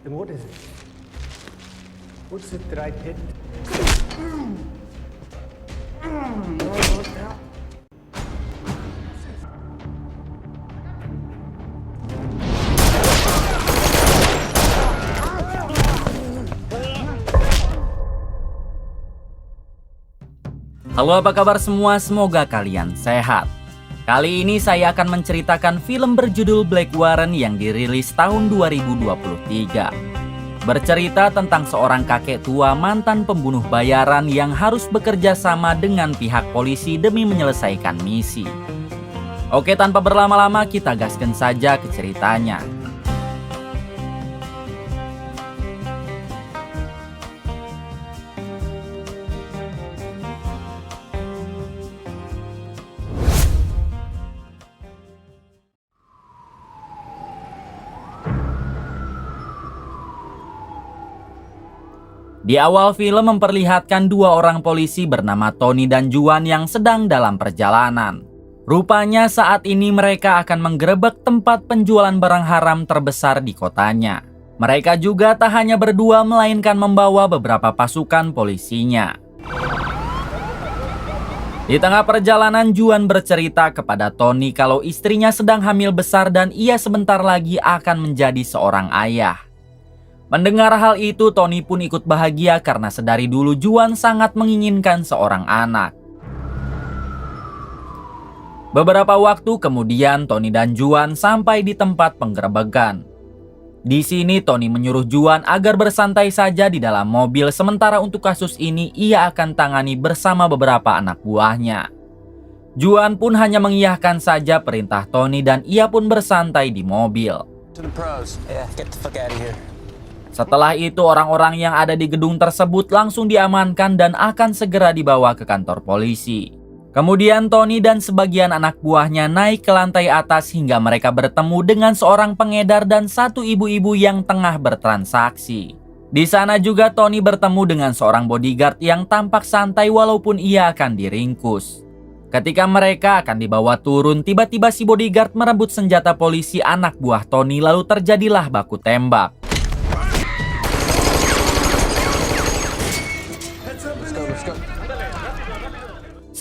Then what is it? What's it that I did? Halo, apa kabar semua? Semoga kalian sehat. Kali ini saya akan menceritakan film berjudul Black Warren yang dirilis tahun 2023. Bercerita tentang seorang kakek tua mantan pembunuh bayaran yang harus bekerja sama dengan pihak polisi demi menyelesaikan misi. Oke, tanpa berlama-lama kita gaskan saja ke ceritanya. Di awal film memperlihatkan dua orang polisi bernama Tony dan Juan yang sedang dalam perjalanan. Rupanya saat ini mereka akan menggerebek tempat penjualan barang haram terbesar di kotanya. Mereka juga tak hanya berdua melainkan membawa beberapa pasukan polisinya. Di tengah perjalanan, Juan bercerita kepada Tony kalau istrinya sedang hamil besar dan ia sebentar lagi akan menjadi seorang ayah. Mendengar hal itu, Tony pun ikut bahagia karena sedari dulu Juan sangat menginginkan seorang anak. Beberapa waktu kemudian, Tony dan Juan sampai di tempat penggerebekan. Di sini, Tony menyuruh Juan agar bersantai saja di dalam mobil, sementara untuk kasus ini ia akan tangani bersama beberapa anak buahnya. Juan pun hanya mengiyahkan saja perintah Tony dan ia pun bersantai di mobil. Setelah itu, orang-orang yang ada di gedung tersebut langsung diamankan dan akan segera dibawa ke kantor polisi. Kemudian Tony dan sebagian anak buahnya naik ke lantai atas hingga mereka bertemu dengan seorang pengedar dan satu ibu-ibu yang tengah bertransaksi. Di sana juga Tony bertemu dengan seorang bodyguard yang tampak santai walaupun ia akan diringkus. Ketika mereka akan dibawa turun, tiba-tiba si bodyguard merebut senjata polisi anak buah Tony lalu terjadilah baku tembak.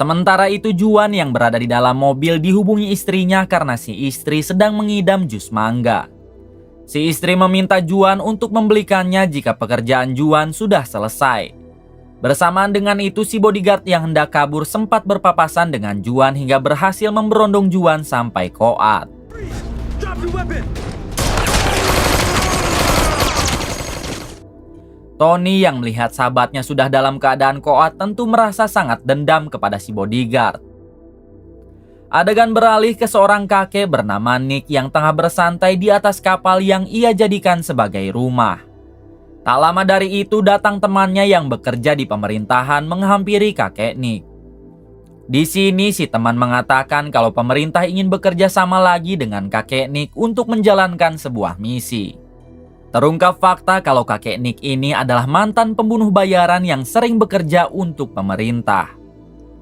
Sementara itu Juan yang berada di dalam mobil dihubungi istrinya karena si istri sedang mengidam jus mangga. Si istri meminta Juan untuk membelikannya jika pekerjaan Juan sudah selesai. Bersamaan dengan itu si bodyguard yang hendak kabur sempat berpapasan dengan Juan hingga berhasil memberondong Juan sampai koat. Tony yang melihat sahabatnya sudah dalam keadaan koat tentu merasa sangat dendam kepada si bodyguard. Adegan beralih ke seorang kakek bernama Nick yang tengah bersantai di atas kapal yang ia jadikan sebagai rumah. Tak lama dari itu datang temannya yang bekerja di pemerintahan menghampiri kakek Nick. Di sini si teman mengatakan kalau pemerintah ingin bekerja sama lagi dengan kakek Nick untuk menjalankan sebuah misi. Terungkap fakta kalau kakek Nick ini adalah mantan pembunuh bayaran yang sering bekerja untuk pemerintah.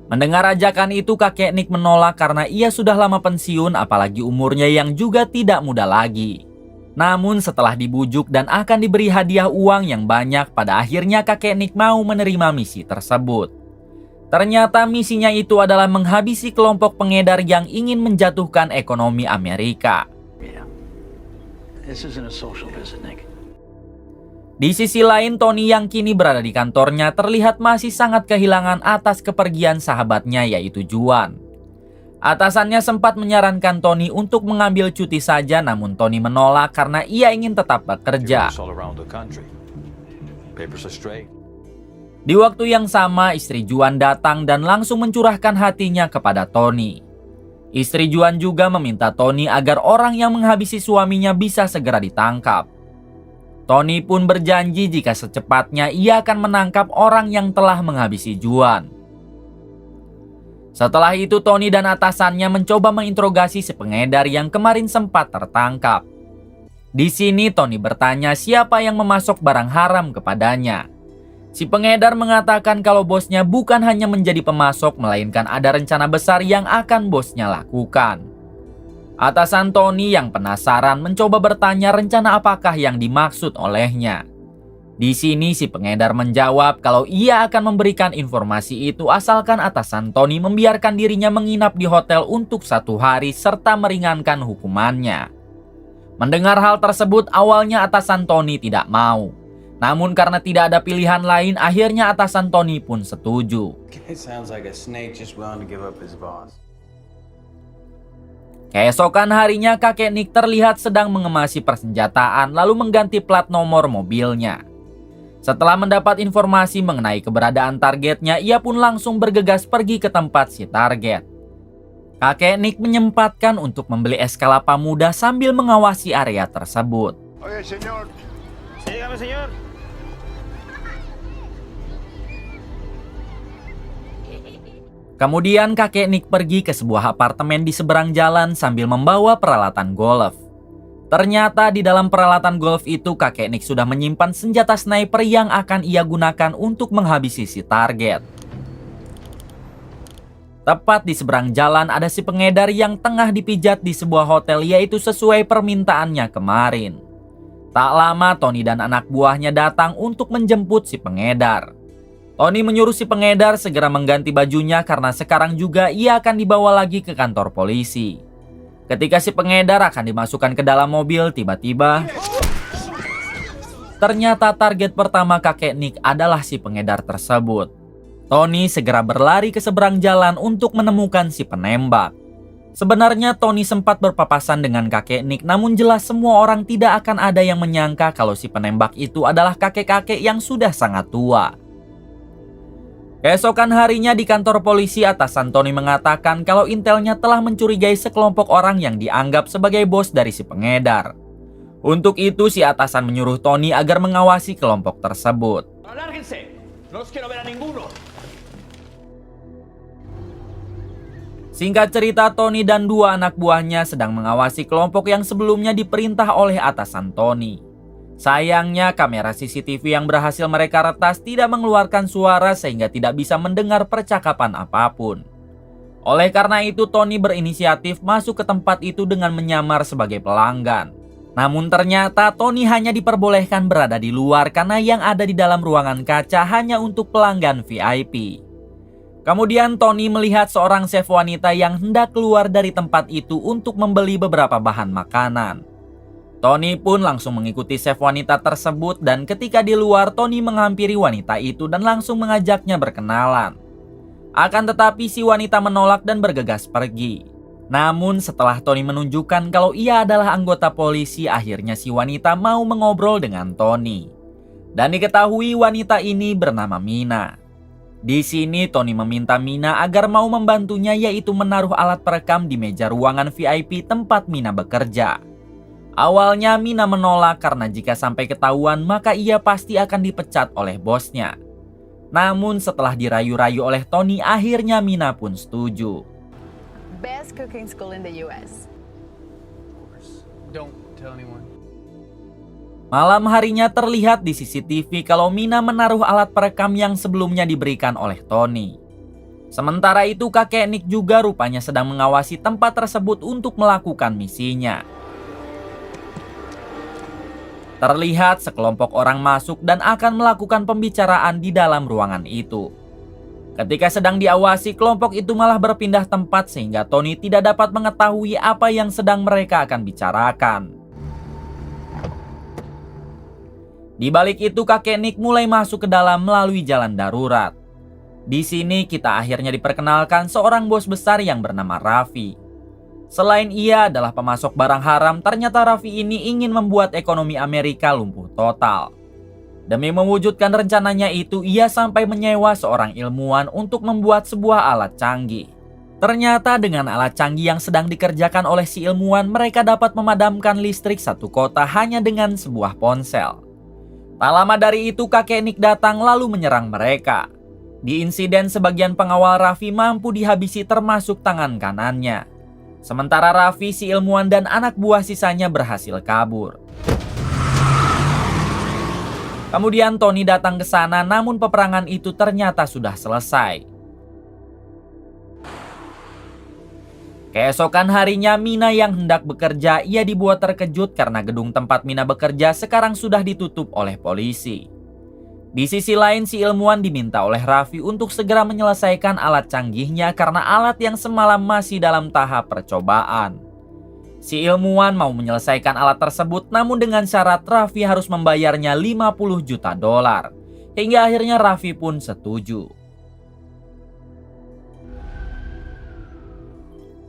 Mendengar ajakan itu, kakek Nick menolak karena ia sudah lama pensiun apalagi umurnya yang juga tidak muda lagi. Namun setelah dibujuk dan akan diberi hadiah uang yang banyak, pada akhirnya kakek Nick mau menerima misi tersebut. Ternyata misinya itu adalah menghabisi kelompok pengedar yang ingin menjatuhkan ekonomi Amerika. Di sisi lain, Tony yang kini berada di kantornya terlihat masih sangat kehilangan atas kepergian sahabatnya yaitu Juan. Atasannya sempat menyarankan Tony untuk mengambil cuti saja, namun Tony menolak karena ia ingin tetap bekerja. Di waktu yang sama, istri Juan datang dan langsung mencurahkan hatinya kepada Tony. Istri Juan juga meminta Tony agar orang yang menghabisi suaminya bisa segera ditangkap. Tony pun berjanji jika secepatnya ia akan menangkap orang yang telah menghabisi Juan. Setelah itu Tony dan atasannya mencoba menginterogasi si pengedar yang kemarin sempat tertangkap. Di sini Tony bertanya siapa yang memasok barang haram kepadanya. Si pengedar mengatakan kalau bosnya bukan hanya menjadi pemasok, melainkan ada rencana besar yang akan bosnya lakukan. Atasan Tony yang penasaran mencoba bertanya rencana apakah yang dimaksud olehnya. Di sini si pengedar menjawab kalau ia akan memberikan informasi itu asalkan atasan Tony membiarkan dirinya menginap di hotel untuk 1 hari serta meringankan hukumannya. Mendengar hal tersebut, awalnya atasan Tony tidak mau. Namun karena tidak ada pilihan lain, akhirnya atasan Tony pun setuju. It sounds like a snake just willing to give up his boss. Keesokan harinya kakek Nick terlihat sedang mengemasi persenjataan lalu mengganti plat nomor mobilnya. Setelah mendapat informasi mengenai keberadaan targetnya, ia pun langsung bergegas pergi ke tempat si target. Kakek Nick menyempatkan untuk membeli es kelapa muda sambil mengawasi area tersebut. Oye, señor. Sí, dígame, señor. Kemudian kakek Nick pergi ke sebuah apartemen di seberang jalan sambil membawa peralatan golf. Ternyata di dalam peralatan golf itu kakek Nick sudah menyimpan senjata sniper yang akan ia gunakan untuk menghabisi si target. Tepat di seberang jalan ada si pengedar yang tengah dipijat di sebuah hotel, yaitu sesuai permintaannya kemarin. Tak lama Tony dan anak buahnya datang untuk menjemput si pengedar. Tony menyuruh si pengedar segera mengganti bajunya karena sekarang juga ia akan dibawa lagi ke kantor polisi. Ketika si pengedar akan dimasukkan ke dalam mobil, tiba-tiba ternyata target pertama kakek Nick adalah si pengedar tersebut. Tony segera berlari ke seberang jalan untuk menemukan si penembak. Sebenarnya Tony sempat berpapasan dengan kakek Nick, namun jelas semua orang tidak akan ada yang menyangka kalau si penembak itu adalah kakek-kakek yang sudah sangat tua. Keesokan harinya di kantor polisi, atasan Tony mengatakan kalau intelnya telah mencurigai sekelompok orang yang dianggap sebagai bos dari si pengedar. Untuk itu si atasan menyuruh Tony agar mengawasi kelompok tersebut. Singkat cerita, Tony dan 2 anak buahnya sedang mengawasi kelompok yang sebelumnya diperintah oleh atasan Tony. Sayangnya kamera CCTV yang berhasil mereka retas tidak mengeluarkan suara sehingga tidak bisa mendengar percakapan apapun. Oleh karena itu Tony berinisiatif masuk ke tempat itu dengan menyamar sebagai pelanggan. Namun ternyata Tony hanya diperbolehkan berada di luar karena yang ada di dalam ruangan kaca hanya untuk pelanggan VIP. Kemudian Tony melihat seorang chef wanita yang hendak keluar dari tempat itu untuk membeli beberapa bahan makanan. Tony pun langsung mengikuti chef wanita tersebut dan ketika di luar Tony menghampiri wanita itu dan langsung mengajaknya berkenalan. Akan tetapi si wanita menolak dan bergegas pergi. Namun setelah Tony menunjukkan kalau ia adalah anggota polisi, akhirnya si wanita mau mengobrol dengan Tony. Dan diketahui wanita ini bernama Mina. Di sini Tony meminta Mina agar mau membantunya, yaitu menaruh alat perekam di meja ruangan VIP tempat Mina bekerja. Awalnya Mina menolak karena jika sampai ketahuan maka ia pasti akan dipecat oleh bosnya. Namun setelah dirayu-rayu oleh Tony, akhirnya Mina pun setuju. Best cooking school in the US. Don't tell anyone. Malam harinya terlihat di CCTV kalau Mina menaruh alat perekam yang sebelumnya diberikan oleh Tony. Sementara itu kakek Nick juga rupanya sedang mengawasi tempat tersebut untuk melakukan misinya. Terlihat sekelompok orang masuk dan akan melakukan pembicaraan di dalam ruangan itu. Ketika sedang diawasi, kelompok itu malah berpindah tempat sehingga Tony tidak dapat mengetahui apa yang sedang mereka akan bicarakan. Di balik itu kakek Nick mulai masuk ke dalam melalui jalan darurat. Di sini kita akhirnya diperkenalkan seorang bos besar yang bernama Raffi. Selain ia adalah pemasok barang haram, ternyata Raffi ini ingin membuat ekonomi Amerika lumpuh total. Demi mewujudkan rencananya itu, ia sampai menyewa seorang ilmuwan untuk membuat sebuah alat canggih. Ternyata dengan alat canggih yang sedang dikerjakan oleh si ilmuwan, mereka dapat memadamkan listrik satu kota hanya dengan sebuah ponsel. Tak lama dari itu kakek Nick datang lalu menyerang mereka. Di insiden sebagian pengawal Raffi mampu dihabisi termasuk tangan kanannya. Sementara Raffi, si ilmuwan dan anak buah sisanya berhasil kabur. Kemudian Tony datang ke sana, namun peperangan itu ternyata sudah selesai. Keesokan harinya, Mina yang hendak bekerja, ia dibuat terkejut karena gedung tempat Mina bekerja sekarang sudah ditutup oleh polisi. Di sisi lain, si ilmuwan diminta oleh Raffi untuk segera menyelesaikan alat canggihnya karena alat yang semalam masih dalam tahap percobaan. Si ilmuwan mau menyelesaikan alat tersebut, namun dengan syarat Raffi harus membayarnya 50 juta dolar. Hingga akhirnya Raffi pun setuju.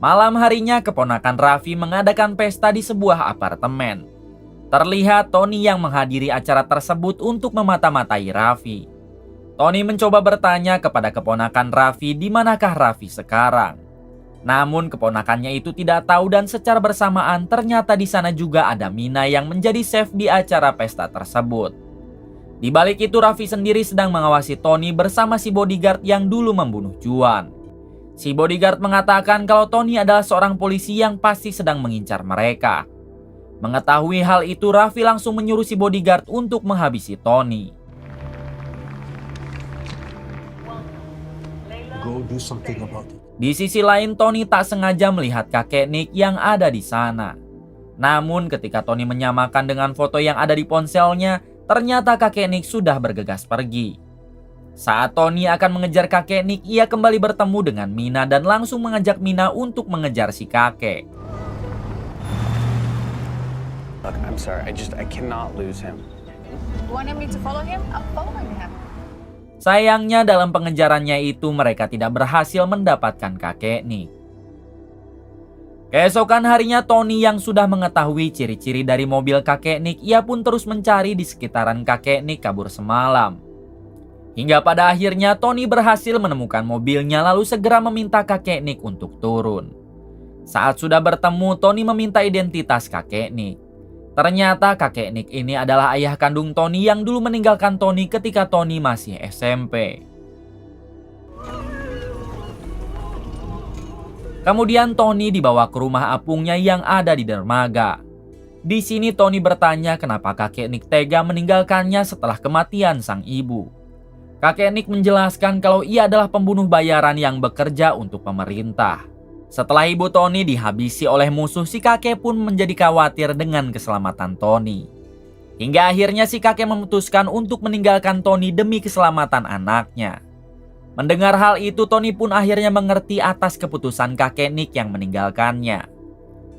Malam harinya, keponakan Raffi mengadakan pesta di sebuah apartemen. Terlihat Tony yang menghadiri acara tersebut untuk memata-matai Raffi. Tony mencoba bertanya kepada keponakan Raffi di manakah Raffi sekarang. Namun keponakannya itu tidak tahu dan secara bersamaan ternyata di sana juga ada Mina yang menjadi chef di acara pesta tersebut. Di balik itu, Raffi sendiri sedang mengawasi Tony bersama si bodyguard yang dulu membunuh Juan. Si bodyguard mengatakan kalau Tony adalah seorang polisi yang pasti sedang mengincar mereka. Mengetahui hal itu, Raffi langsung menyuruh si bodyguard untuk menghabisi Tony. Go do something about it. Di sisi lain, Tony tak sengaja melihat kakek Nick yang ada di sana. Namun ketika Tony menyamakan dengan foto yang ada di ponselnya, ternyata kakek Nick sudah bergegas pergi. Saat Tony akan mengejar kakek Nick, ia kembali bertemu dengan Mina dan langsung mengajak Mina untuk mengejar si kakek. Look, I'm sorry. I cannot lose him. Wanted me to follow him? I'm following him. Sayangnya dalam pengejarannya itu mereka tidak berhasil mendapatkan kakek Nick. Keesokan harinya, Tony yang sudah mengetahui ciri-ciri dari mobil kakek Nick, ia pun terus mencari di sekitaran kakek Nick kabur semalam. Hingga pada akhirnya Tony berhasil menemukan mobilnya lalu segera meminta kakek Nick untuk turun. Saat sudah bertemu, Tony meminta identitas kakek Nick. Ternyata kakek Nick ini adalah ayah kandung Tony yang dulu meninggalkan Tony ketika Tony masih SMP. Kemudian Tony dibawa ke rumah apungnya yang ada di dermaga. Di sini Tony bertanya kenapa kakek Nick tega meninggalkannya setelah kematian sang ibu. Kakek Nick menjelaskan kalau ia adalah pembunuh bayaran yang bekerja untuk pemerintah. Setelah ibu Tony dihabisi oleh musuh, si kakek pun menjadi khawatir dengan keselamatan Tony. Hingga akhirnya si kakek memutuskan untuk meninggalkan Tony demi keselamatan anaknya. Mendengar hal itu, Tony pun akhirnya mengerti atas keputusan kakek Nick yang meninggalkannya.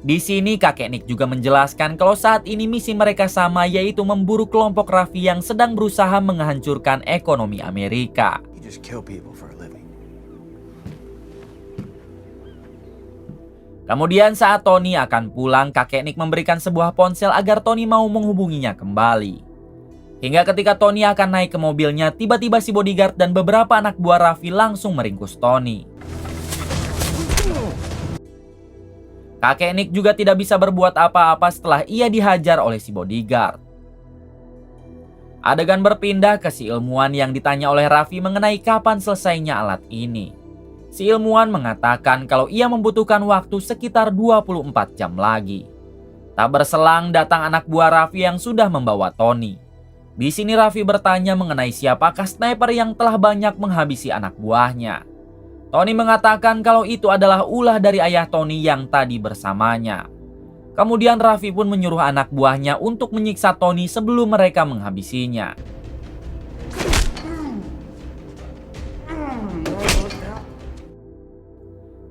Di sini kakek Nick juga menjelaskan kalau saat ini misi mereka sama, yaitu memburu kelompok Raffi yang sedang berusaha menghancurkan ekonomi Amerika. You just kill people for a living. Kemudian saat Tony akan pulang, kakek Nick memberikan sebuah ponsel agar Tony mau menghubunginya kembali. Hingga ketika Tony akan naik ke mobilnya, tiba-tiba si bodyguard dan beberapa anak buah Raffi langsung meringkus Tony. Kakek Nick juga tidak bisa berbuat apa-apa setelah ia dihajar oleh si bodyguard. Adegan berpindah ke si ilmuwan yang ditanya oleh Raffi mengenai kapan selesainya alat ini. Si ilmuwan mengatakan kalau ia membutuhkan waktu sekitar 24 jam lagi. Tak berselang datang anak buah Raffi yang sudah membawa Tony. Di sini Raffi bertanya mengenai siapakah sniper yang telah banyak menghabisi anak buahnya. Tony mengatakan kalau itu adalah ulah dari ayah Tony yang tadi bersamanya. Kemudian Raffi pun menyuruh anak buahnya untuk menyiksa Tony sebelum mereka menghabisinya.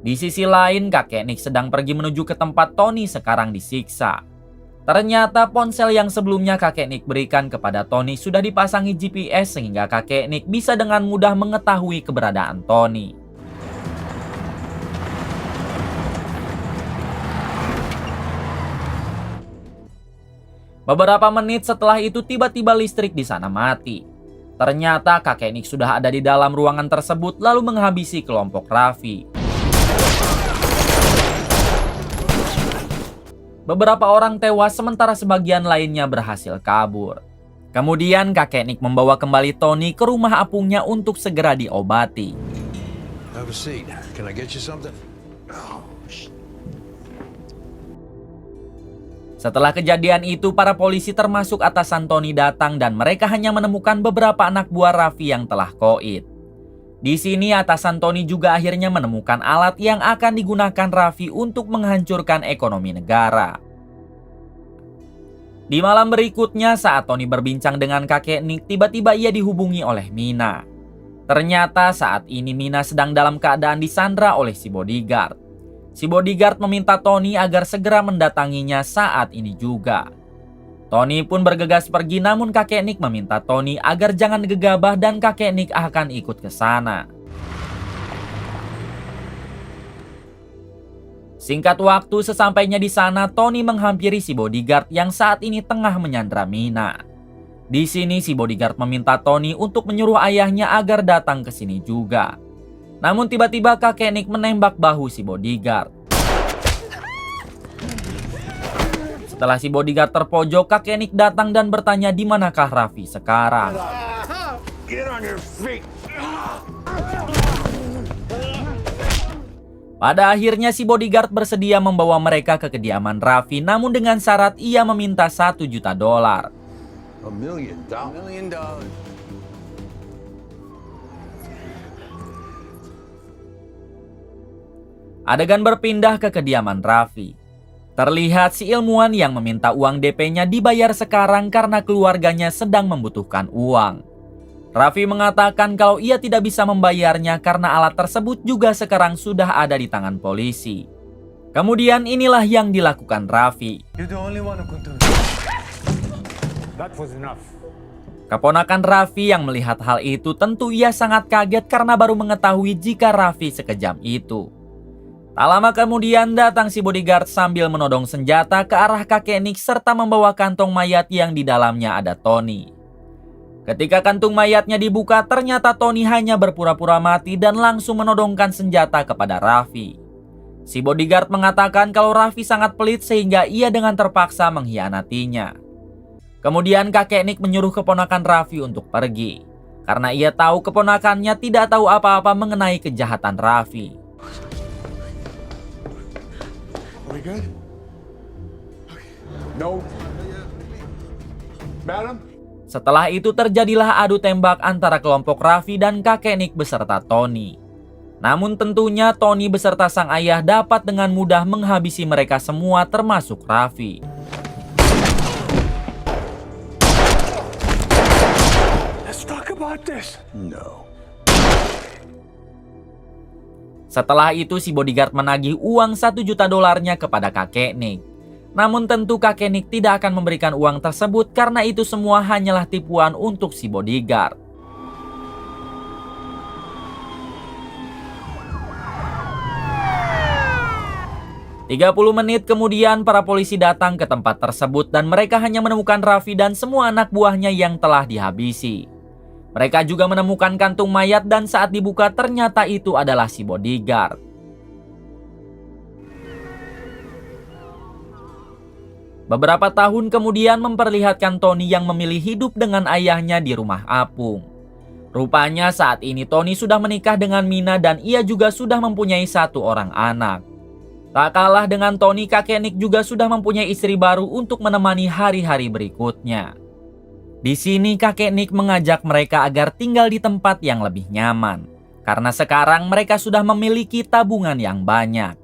Di sisi lain, kakek Nick sedang pergi menuju ke tempat Tony sekarang disiksa. Ternyata ponsel yang sebelumnya kakek Nick berikan kepada Tony sudah dipasangi GPS sehingga kakek Nick bisa dengan mudah mengetahui keberadaan Tony. Beberapa menit setelah itu tiba-tiba listrik di sana mati. Ternyata kakek Nick sudah ada di dalam ruangan tersebut lalu menghabisi kelompok Raffi. Beberapa orang tewas sementara sebagian lainnya berhasil kabur. Kemudian kakek Nick membawa kembali Tony ke rumah apungnya untuk segera diobati. Have a seat. Can I get you something? Setelah kejadian itu, para polisi termasuk atasan Tony datang dan mereka hanya menemukan beberapa anak buah Raffi yang telah koid. Di sini atasan Tony juga akhirnya menemukan alat yang akan digunakan Raffi untuk menghancurkan ekonomi negara. Di malam berikutnya saat Tony berbincang dengan kakek Nick, tiba-tiba ia dihubungi oleh Mina. Ternyata saat ini Mina sedang dalam keadaan disandra oleh si bodyguard. Si bodyguard meminta Tony agar segera mendatanginya saat ini juga. Tony pun bergegas pergi, namun kakek Nick meminta Tony agar jangan gegabah dan kakek Nick akan ikut ke sana. Singkat waktu, sesampainya di sana, Tony menghampiri si bodyguard yang saat ini tengah menyandra Mina. Di sini si bodyguard meminta Tony untuk menyuruh ayahnya agar datang ke sini juga. Namun tiba-tiba kakek Nick menembak bahu si bodyguard. Setelah si bodyguard terpojok, kakek Nick datang dan bertanya di manakah Raffi sekarang. Get on your feet. Pada akhirnya si bodyguard bersedia membawa mereka ke kediaman Raffi, namun dengan syarat ia meminta $1 juta. $1 million. $1 million. Adegan berpindah ke kediaman Raffi. Terlihat si ilmuwan yang meminta uang DP-nya dibayar sekarang karena keluarganya sedang membutuhkan uang. Raffi mengatakan kalau ia tidak bisa membayarnya karena alat tersebut juga sekarang sudah ada di tangan polisi. Kemudian inilah yang dilakukan Raffi. You're the only one who can do it. That was enough. Keponakan Raffi yang melihat hal itu tentu ia sangat kaget karena baru mengetahui jika Raffi sekejam itu. Tak lama kemudian datang si bodyguard sambil menodong senjata ke arah kakek Nick serta membawa kantong mayat yang di dalamnya ada Tony. Ketika kantung mayatnya dibuka, ternyata Tony hanya berpura-pura mati dan langsung menodongkan senjata kepada Raffi. Si bodyguard mengatakan kalau Raffi sangat pelit sehingga ia dengan terpaksa mengkhianatinya. Kemudian kakek Nick menyuruh keponakan Raffi untuk pergi, karena ia tahu keponakannya tidak tahu apa-apa mengenai kejahatan Raffi. Are we good? No. Madam? Setelah itu terjadilah adu tembak antara kelompok Raffi dan kakek Nick beserta Tony. Namun tentunya Tony beserta sang ayah dapat dengan mudah menghabisi mereka semua termasuk Raffi. Let's talk about this. No. Setelah itu si bodyguard menagih uang $1 juta kepada kakek Nick. Namun tentu kakek Nick tidak akan memberikan uang tersebut karena itu semua hanyalah tipuan untuk si bodyguard. "30 menit kemudian para polisi datang ke tempat tersebut dan mereka hanya menemukan Raffi dan semua anak buahnya yang telah dihabisi. Mereka juga menemukan kantung mayat dan saat dibuka ternyata itu adalah si bodyguard. Beberapa tahun kemudian memperlihatkan Tony yang memilih hidup dengan ayahnya di rumah apung. Rupanya saat ini Tony sudah menikah dengan Mina dan ia juga sudah mempunyai 1 orang anak. Tak kalah dengan Tony, kakek Nick juga sudah mempunyai istri baru untuk menemani hari-hari berikutnya. Di sini kakek Nick mengajak mereka agar tinggal di tempat yang lebih nyaman, karena sekarang mereka sudah memiliki tabungan yang banyak.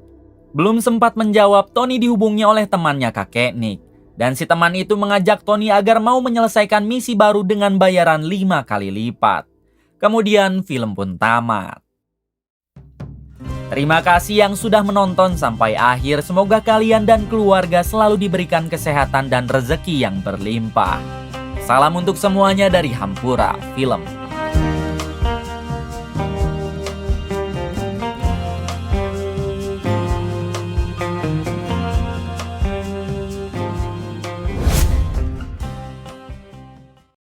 Belum sempat menjawab, Tony dihubungi oleh temannya kakek Nick, dan si teman itu mengajak Tony agar mau menyelesaikan misi baru dengan bayaran 5 kali lipat. Kemudian film pun tamat. Terima kasih yang sudah menonton sampai akhir. Semoga kalian dan keluarga selalu diberikan kesehatan dan rezeki yang berlimpah. Salam untuk semuanya dari Hampura Film.